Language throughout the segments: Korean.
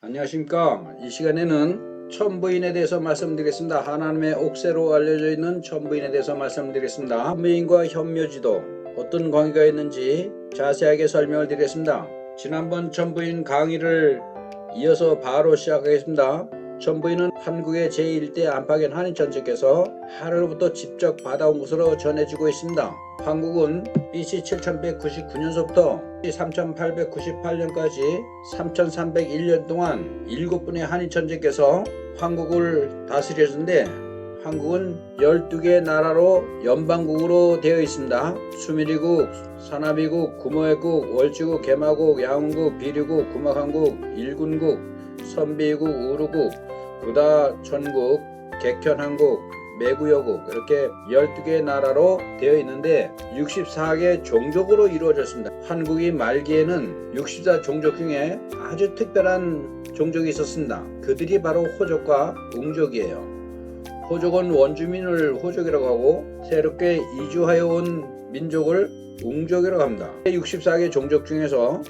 안녕하십니까. 이 시간에는 천부인에 대해서 말씀드리겠습니다. 하나님의 옥새로 알려져 있는 천부인에 대해서 말씀드리겠습니다. 천부인과 현묘지도 어떤 관계가 있는지 자세하게 설명을 드리겠습니다. 지난번 천부인 강의를 이어서 바로 시작하겠습니다. 천부인은 한국의 제1대 안팎인 한인천재께서 하늘로부터 직접 받아온 것으로 전해지고 있습니다. 한국은 BC 7199년서부터 3898년까지 3301년 동안 7분의 한인천재께서 한국을 다스렸는데, 한국은 12개의 나라로 연방국으로 되어 있습니다. 수미리국, 산하비국, 구모회국, 월주국, 개마국, 양훈국, 비류국, 구막한국, 일군국, 선비국, 우루국, 구다천국, 객현한국, 매구여국, 이렇게 12개의 나라로 되어 있는데 64개 종족으로 이루어졌습니다. 한국이 말기에는 64 종족 중에 아주 특별한 종족이 있었습니다. 그들이 바로 호족과 웅족이에요. 호족은 원주민을 호족이라고 하고 새롭게 이주하여 온 민족을 웅족이라고 합니다. 64개 종족 중에서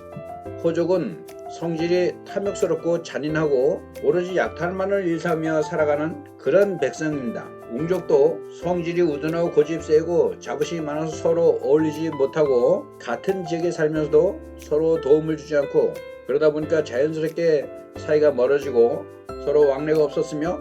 호족은 성질이 탐욕스럽고 잔인하고 오로지 약탈만을 일삼며 살아가는 그런 백성입니다. 웅족도 성질이 우둔하고 고집 세고 자부심이 많아서 서로 어울리지 못하고 같은 지역에 살면서도 서로 도움을 주지 않고, 그러다 보니까 자연스럽게 사이가 멀어지고 서로 왕래가 없었으며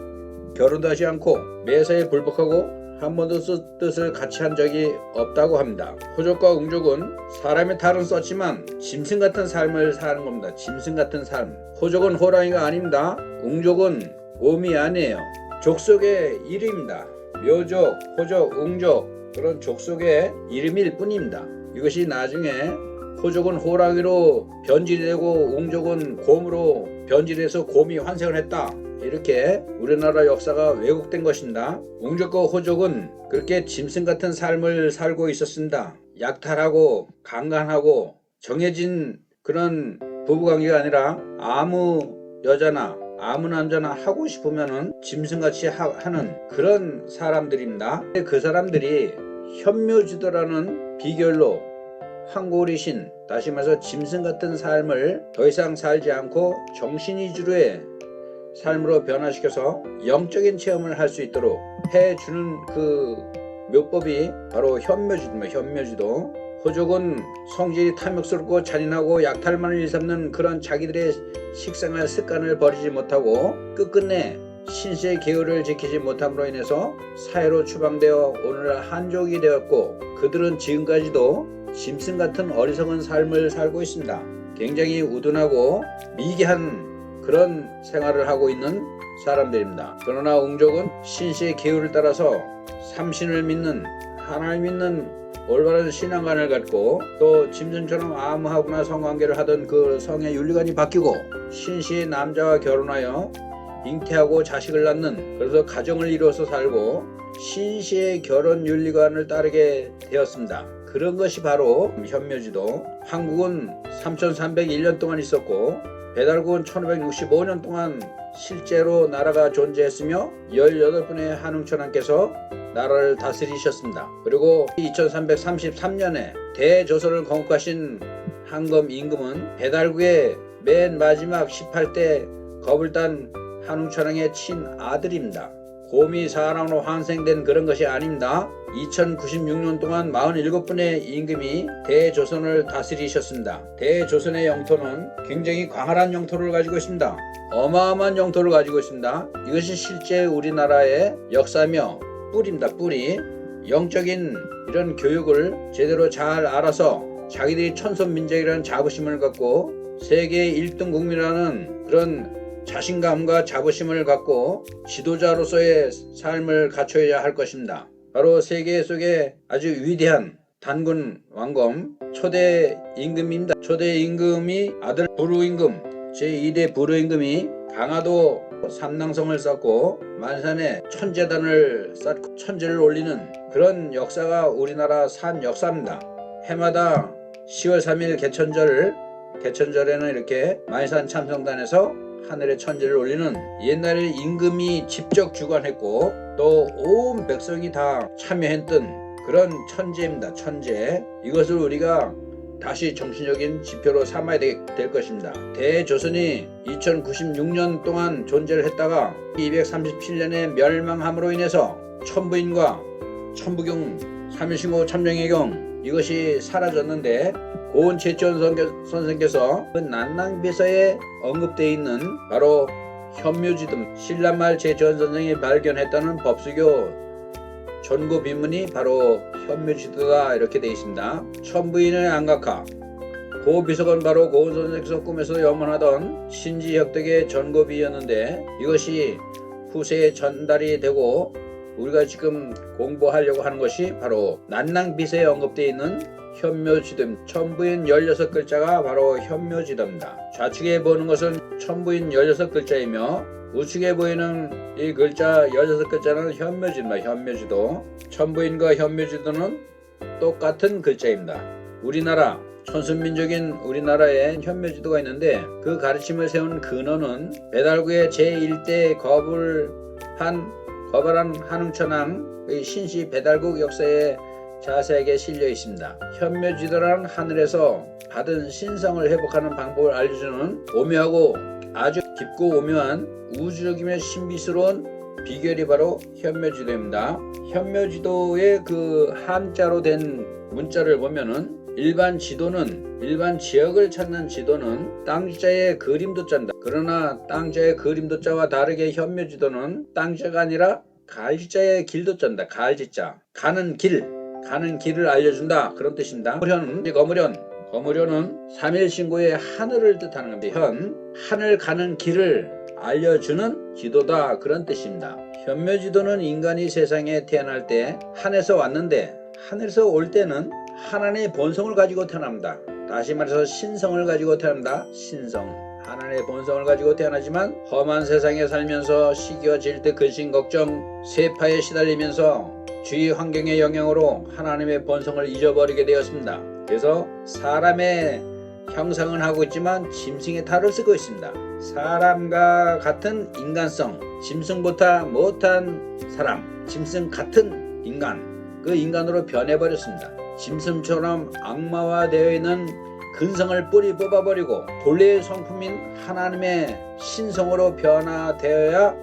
결혼도 하지 않고 매사에 불복하고 한 번도 뜻을 같이 한 적이 없다고 합니다. 호족과 웅족은 사람의 탈은 썼지만 짐승 같은 삶을 사는 겁니다. 짐승 같은 삶. 호족은 호랑이가 아닙니다. 웅족은 곰이 아니에요. 족속의 이름입니다. 묘족, 호족, 웅족, 그런 족속의 이름일 뿐입니다. 이것이 나중에 호족은 호랑이로 변질이 되고 웅족은 곰으로 변질해서 곰이 환생을 했다, 이렇게 우리나라 역사가 왜곡된 것입니다. 웅족과 호족은 그렇게 짐승 같은 삶을 살고 있었습니다. 약탈하고 강간하고 정해진 그런 부부관계가 아니라 아무 여자나 아무 남자나 하고 싶으면은 짐승같이 하는 그런 사람들입니다. 그 사람들이 현묘지도라는 비결로 황골이신, 다시 말해서 짐승 같은 삶을 더 이상 살지 않고 정신이주로의 삶으로 변화시켜서 영적인 체험을 할 수 있도록 해주는 그 묘법이 바로 현묘지도입니다. 현묘지도. 호족은 성질이 탐욕스럽고 잔인하고 약탈만을 일삼는 그런 자기들의 식생활 습관을 버리지 못하고 끝끝내 신세의 계율을 지키지 못함으로 인해서 사회로 추방되어 오늘날 한족이 되었고, 그들은 지금까지도 짐승 같은 어리석은 삶을 살고 있습니다. 굉장히 우둔하고 미개한 그런 생활을 하고 있는 사람들입니다. 그러나 웅족은 신시의 계율을 따라서 삼신을 믿는, 하나를 믿는 올바른 신앙관을 갖고, 또 짐승처럼 암호하거나 성관계를 하던 그 성의 윤리관이 바뀌고 신시의 남자와 결혼하여 잉태하고 자식을 낳는, 그래서 가정을 이루어서 살고 신시의 결혼 윤리관을 따르게 되었습니다. 그런 것이 바로 현묘지도. 한국은 3301년 동안 있었고 배달국은 1565년 동안 실제로 나라가 존재했으며 18분의 한웅천왕께서 나라를 다스리셨습니다. 그리고 2333년에 대조선을 건국하신 한검 임금은 배달국의 맨 마지막 18대 거불단 한웅천왕의 친아들입니다. 곰이 사람으로 환생된 그런 것이 아닙니다. 2096년 동안 47분의 임금이 대조선을 다스리셨습니다. 대조선의 영토는 굉장히 광활한 영토를 가지고 있습니다. 어마어마한 영토를 가지고 있습니다. 이것이 실제 우리나라의 역사며 뿌리입니다. 뿌리. 영적인 이런 교육을 제대로 잘 알아서 자기들이 천손민족이라는 자부심을 갖고 세계 1등 국민이라는 그런 자신감과 자부심을 갖고 지도자로서의 삶을 갖춰야 할 것입니다. 바로 세계 속에 아주 위대한 단군 왕검 초대 임금입니다. 초대 임금이 아들 부르임금, 제2대 부르임금이 강화도 삼낭성을 쌓고 만산에 천재단을 쌓고 천재를 올리는 그런 역사가 우리나라 산 역사입니다. 해마다 10월 3일 개천절에는 이렇게 만산 참성단에서 하늘의 천재를 올리는, 옛날에 임금이 직접 주관했고 또 온 백성이 다 참여했던 그런 천재입니다. 천재. 이것을 우리가 다시 정신적인 지표로 삼아야 될 것입니다. 대조선이 2096년 동안 존재를 했다가 237년에 멸망함으로 인해서 천부인과 천부경, 삼일신고 참정의경 이것이 사라졌는데 고은 최치원 선생께서 그 난낭비서에 언급되어 있는 바로 현묘지듬 신라말 최치원 선생이 발견했다는 법수교 전고비문이 바로 현묘지도다 이렇게 되어 있습니다. 천부인의 안각화 고비석은 바로 고은 선생께서 꿈에서 염원하던 신지혁덕의 전고비였는데 이것이 후세에 전달이 되고 우리가 지금 공부하려고 하는 것이 바로 난낭비서에 언급되어 있는 현묘지도입니다. 천부인 16글자가 바로 현묘지도입니다. 좌측에 보는 것은 천부인 16글자이며 우측에 보이는 이 글자 16글자는 현묘지도입니다. 현묘지도. 천부인과 현묘지도는 똑같은 글자입니다. 우리나라 천순민족인 우리나라에 현묘지도가 있는데 그 가르침을 세운 근원은 배달구의 제1대 거발한 한웅천왕의 신시 배달국 역사에 자세하게 실려 있습니다. 현묘지도라는 하늘에서 받은 신성을 회복하는 방법을 알려주는 오묘하고 아주 깊고 오묘한 우주적이며 신비스러운 비결이 바로 현묘지도입니다. 현묘지도의 그 한자로 된 문자를 보면은 일반 지역을 찾는 지도는 땅자의 그림도 짠다. 그러나 땅자의 그림도 자와 다르게 현묘지도는 땅자가 아니라 갈자의 길도 짠다. 갈지자. 가는 길을 알려준다. 그런 뜻입니다. 거무련은 삼일신고의 하늘을 뜻하는 겁니다. 하늘 가는 길을 알려주는 지도다. 그런 뜻입니다. 현묘지도는 인간이 세상에 태어날 때 하늘에서 왔는데 하늘에서 올 때는 하나님의 본성을 가지고 태어납니다. 다시 말해서 신성을 가지고 태어납니다. 신성. 하나님의 본성을 가지고 태어나지만 험한 세상에 살면서 시기와 질투, 근심, 걱정, 세파에 시달리면서 주위 환경의 영향으로 하나님의 본성을 잊어버리게 되었습니다. 그래서 사람의 형상은 하고 있지만 짐승의 탈을 쓰고 있습니다. 사람과 같은 인간성, 짐승보다 못한 사람, 짐승 같은 인간, 그 인간으로 변해버렸습니다. 짐승처럼 악마화되어 있는 근성을 뿌리 뽑아버리고 본래의 성품인 하나님의 신성으로 변화되어야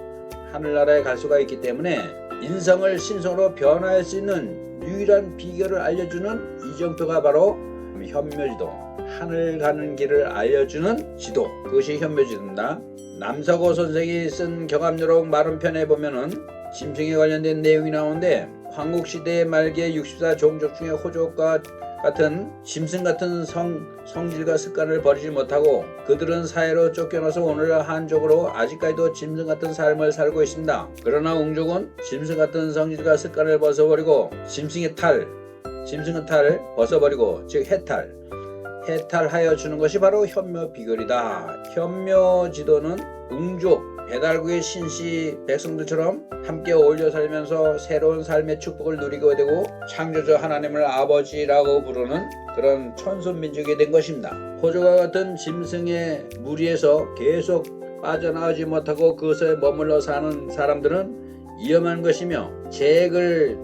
하늘나라에 갈 수가 있기 때문에 인성을 신성으로 변화할 수 있는 유일한 비결을 알려주는 이정표가 바로 현묘지도, 하늘 가는 길을 알려주는 지도, 그것이 현묘지도입니다. 남서고 선생이 쓴 경암요록 마름편에 보면은 짐승에 관련된 내용이 나오는데 황국시대 말기에 64종족 중에 호족과 같은 짐승 같은 성질과 습관을 버리지 못하고 그들은 사회로 쫓겨나서 오늘날 한족으로 아직까지도 짐승 같은 삶을 살고 있습니다. 그러나 웅족은 짐승 같은 성질과 습관을 벗어버리고 짐승의 탈 벗어버리고 즉 해탈하여 주는 것이 바로 현묘 비결이다. 현묘지도는 웅족 배달구의 신시 백성들처럼 함께 어울려 살면서 새로운 삶의 축복을 누리게 되고 창조주 하나님을 아버지라고 부르는 그런 천손민족이 된 것입니다. 호족과 같은 짐승의 무리에서 계속 빠져나오지 못하고 그것에 머물러 사는 사람들은 위험한 것이며 재액을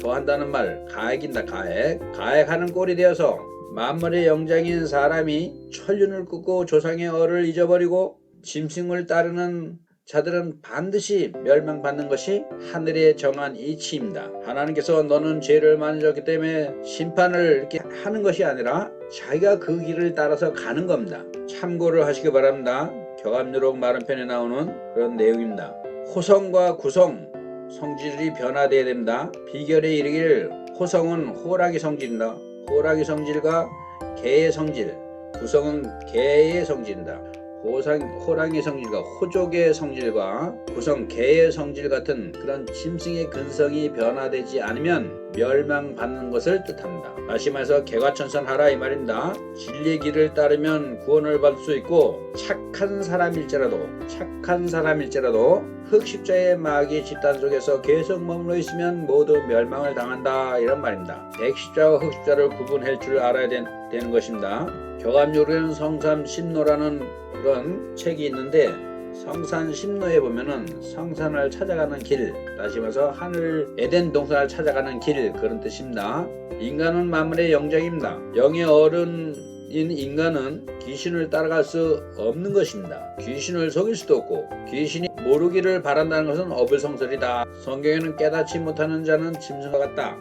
더한다는 말 가액인다. 가액하는 꼴이 되어서 만물의 영장인 사람이 천륜을 끊고 조상의 얼을 잊어버리고 짐승을 따르는 자들은 반드시 멸망받는 것이 하늘에 정한 이치입니다. 하나님께서 너는 죄를 많이 졌기 때문에 심판을 이렇게 하는 것이 아니라 자기가 그 길을 따라서 가는 겁니다. 참고를 하시기 바랍니다. 경암요록 마름편에 나오는 그런 내용입니다. 호성과 구성 성질이 변화되어야 됩니다. 비결에 이르기를 호성은 호랑이 성질입니다. 호랑이 성질과 개의 성질, 구성은 개의 성질입니다. 호랑이 성질과 호족의 성질과 구성 개의 성질 같은 그런 짐승의 근성이 변화되지 않으면 멸망받는 것을 뜻합니다. 다시 말해서 개과천선하라 이 말입니다. 진리의 길을 따르면 구원을 받을 수 있고 착한 사람일지라도 흑십자의 마귀 집단 속에서 계속 머물러 있으면 모두 멸망을 당한다 이런 말입니다. 백십자와 흑십자를 구분할 줄 알아야 되는 것입니다. 경암요록에는 성삼 심노라는 그런 책이 있는데 성산 심노에 보면은 성산을 찾아가는 길, 다시 말해서 하늘 에덴 동산을 찾아가는 길, 그런 뜻입니다. 인간은 만물의 영장입니다. 영의 어른인 인간은 귀신을 따라갈 수 없는 것입니다. 귀신을 속일 수도 없고 귀신이 모르기를 바란다는 것은 어불성설이다. 성경에는 깨닫지 못하는 자는 짐승과 같다.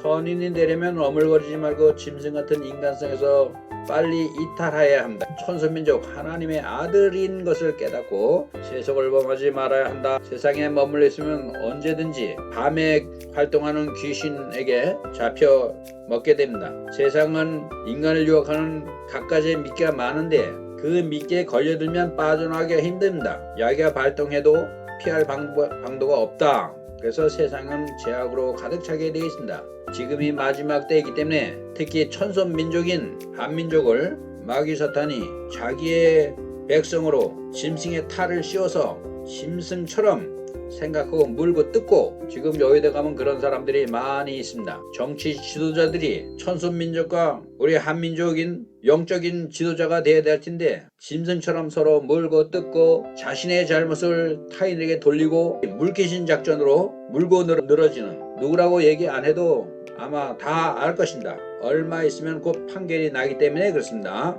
선인이 되려면 어물거리지 말고 짐승 같은 인간성에서 빨리 이탈해야 한다. 천수민족 하나님의 아들인 것을 깨닫고 세속을 범하지 말아야 한다. 세상에 머물러 있으면 언제든지 밤에 활동하는 귀신에게 잡혀 먹게 됩니다. 세상은 인간을 유혹하는 갖가지의 미끼가 많은데 그 미끼에 걸려들면 빠져나가기가 힘듭니다. 야기가 발동해도 피할 방도가 없다. 그래서 세상은 죄악으로 가득 차게 되어 있습니다. 지금이 마지막 때이기 때문에 특히 천손민족인 한민족을 마귀 사탄이 자기의 백성으로 짐승의 탈을 씌워서 짐승처럼 생각하고 물고 뜯고, 지금 여의도 가면 그런 사람들이 많이 있습니다. 정치 지도자들이 천손민족과 우리 한민족인 영적인 지도자가 되어야 될 텐데 짐승처럼 서로 물고 뜯고 자신의 잘못을 타인에게 돌리고 물귀신 작전으로 물고 늘어지는, 누구라고 얘기 안 해도 아마 다 알 것입니다. 얼마 있으면 곧 판결이 나기 때문에 그렇습니다.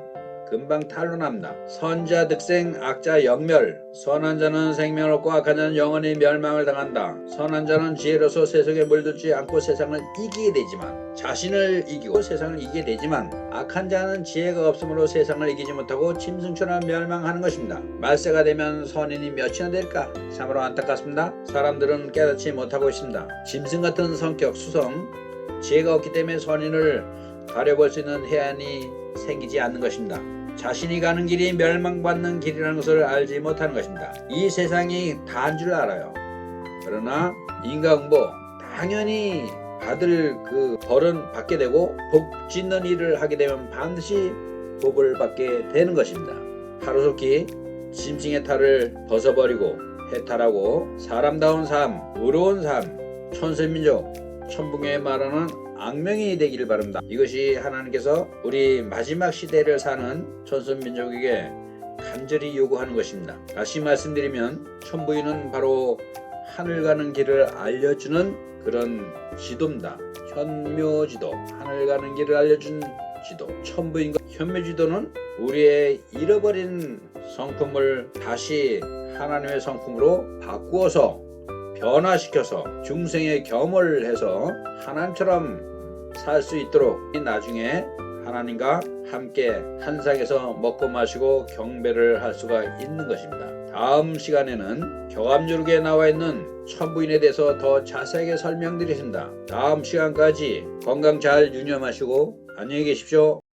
금방 탄로납니다. 선자 득생, 악자 영멸. 선한 자는 생명을 얻고 악한 자는 영원히 멸망을 당한다. 선한 자는 지혜로서 세속에 물들지 않고 세상을 이기게 되지만, 자신을 이기고 세상을 이기게 되지만, 악한 자는 지혜가 없으므로 세상을 이기지 못하고 짐승처럼 멸망하는 것입니다. 말세가 되면 선인이 몇이나 될까? 참으로 안타깝습니다. 사람들은 깨닫지 못하고 있습니다. 짐승 같은 성격, 수성, 지혜가 없기 때문에 선인을 가려볼 수 있는 해안이 생기지 않는 것입니다. 자신이 가는 길이 멸망받는 길이라는 것을 알지 못하는 것입니다. 이 세상이 다인 줄 알아요. 그러나 인과응보 당연히 받을 그 벌은 받게 되고, 복 짓는 일을 하게 되면 반드시 복을 받게 되는 것입니다. 하루속히 짐승의 탈을 벗어버리고 해탈하고 사람다운 삶, 의로운 삶, 천생민족 천붕에 말하는 악명이 되기를 바랍니다. 이것이 하나님께서 우리 마지막 시대를 사는 천손민족에게 간절히 요구하는 것입니다. 다시 말씀드리면 천부인은 바로 하늘 가는 길을 알려주는 그런 지도입니다. 현묘지도, 하늘 가는 길을 알려준 지도. 천부인과 현묘지도는 우리의 잃어버린 성품을 다시 하나님의 성품으로 바꾸어서 변화시켜서 중생의 겸을 해서 하나님처럼 살 수 있도록 나중에 하나님과 함께 한 상에서 먹고 마시고 경배를 할 수가 있는 것입니다. 다음 시간에는 교감유록에 나와 있는 천부인에 대해서 더 자세하게 설명드리겠습니다. 다음 시간까지 건강 잘 유념하시고 안녕히 계십시오.